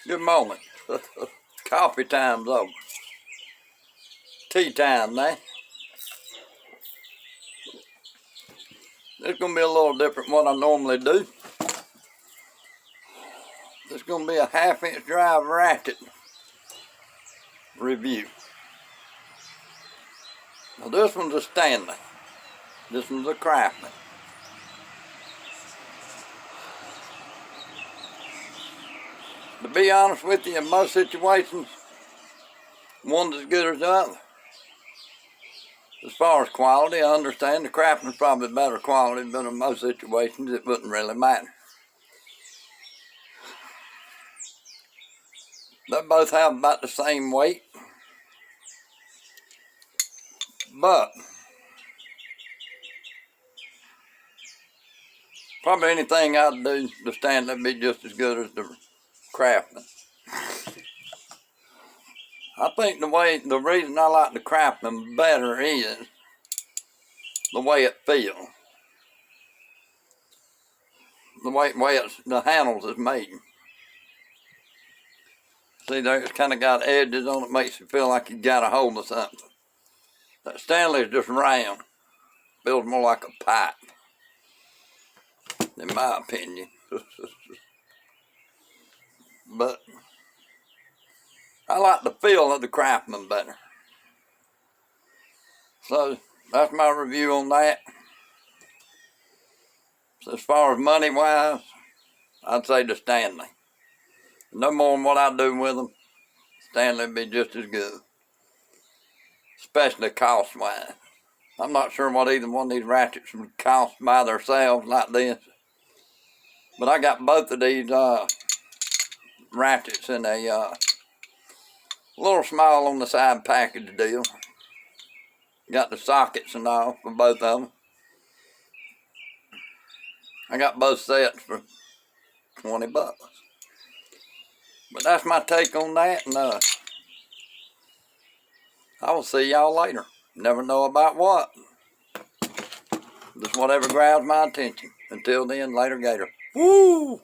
Good morning. Coffee time's over. Tea time now. It's going to be a little different than what I normally do. It's going to be a 1/2-inch drive Ratchet review. Now this one's a Stanley. This one's a Craftsman. To be honest with you, in most situations, one's as good as the other. As far as quality, I understand the Craftsman's probably better quality, but in most situations it wouldn't really matter. They both have about the same weight, but probably anything I'd do, the Stanley would be just as good as the Craftsman. I think the reason I like the Craftsman better is the way it feels. The way the handles is made. See, there's kind of got edges on it, makes you feel like you got a hold of something. That Stanley is just round. Feels more like a pipe, in my opinion. But I like the feel of the Craftsman better. So that's my review on that. So as far as money wise, I'd say the Stanley. No more than what I do with them. Stanley would be just as good. Especially cost wise. I'm not sure what either one of these Ratchets would cost by themselves like this. But I got both of these Ratchets in a little small on the side package deal. Got the sockets and all for both of them. I got both sets for $20. But that's my take on that, and I will see y'all later. Never know about what. Just whatever grabs my attention. Until then, later gator. Woo!